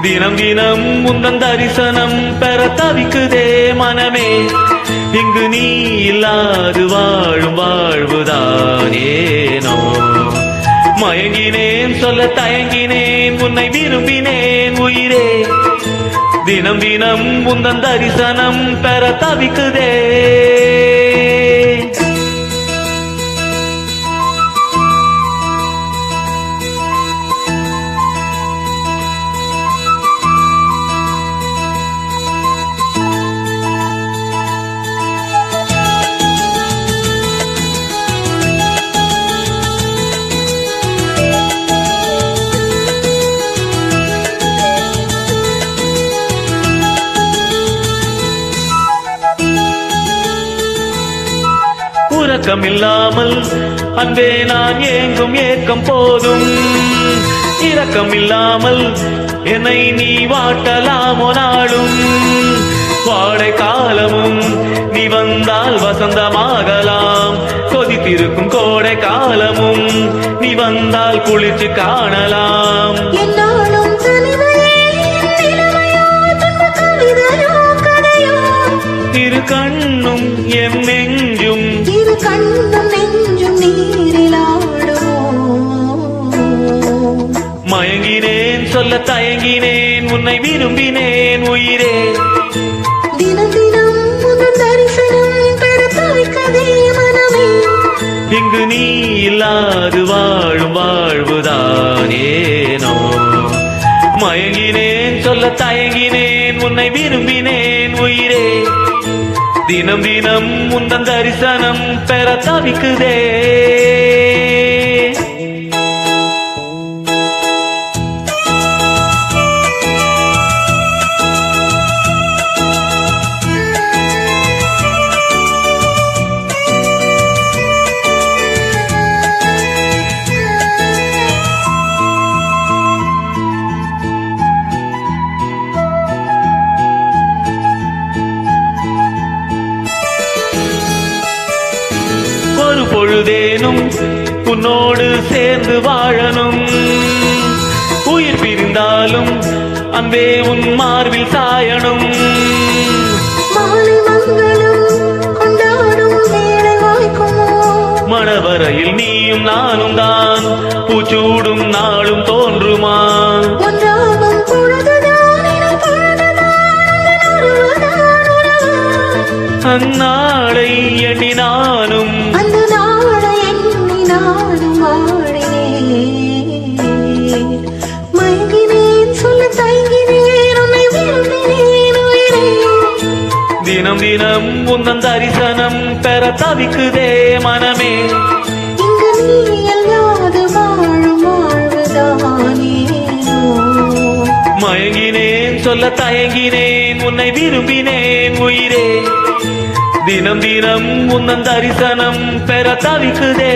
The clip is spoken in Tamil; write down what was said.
தினம் தினம் உந்தன் தரிசனம் பெற தவிக்குதே மனமே. இங்கு நீ இல்லாது வாழும் வாழ்வுதானேனோ. மயங்கினேன் சொல்ல தயங்கினேன் உன்னை விரும்பினேன் உயிரே. தினம் தினம் உந்தன் தரிசனம் பெற தவிக்குதே. இரக்கமில்லாமல் அன்பே நான் ஏங்கும் ஏக்கம் போதும். இரக்கமில்லாமல் என்னை நீ வாட்டலாமோ நாளும். வாடை காலமும் நீ வந்தால் வசந்தமாகலாம். கொதித்திருக்கும் கோடை காலமும் நீ வந்தால் குளிர்ச்சி காணலாம். இரு கண்ணும் எம் நெஞ்சும் கண்ணும் நெஞ்சும் நீரிலாடுமோ. மயங்கினேன் சொல்ல தயங்கினேன் உன்னை விரும்பினேன் உயிரே. தினம் தினம் உன் தரிசனம் பெற தவிக்குதே மனமே. இங்கு நீ இல்லாது வாழும் வாழ்வுதானேனோ. மயங்கினேன் சொல்ல தயங்கினேன் உன்னை விரும்பினேன் உயிரே. தினம் தினம் உந்தன் தரிசனம் பெற தவிக்குதே. ஒரு பொழுதேனும் உன்னோடு சேர்ந்து வாழணும். உயிர் பிரிந்தாலும் அன்பே உன் மார்பில் சாயணும். மணவரையில் நீயும் நானும் தான் பூச்சூடும் நாளும் தோன்றுமா. அந்நாளை எண்ணி நானும் தினம் தினம் உந்தன் தரிசனம் பெற தவிக்குதே மனமே. இங்கு நீ இல்லாது வாழும் வாழ்வுதானேனோ. மயங்கினேன் சொல்ல தயங்கினேன் உன்னை விரும்பினேன் உயிரே. தினம் தினம் உந்தன் தரிசனம் பெற தவிக்குதே.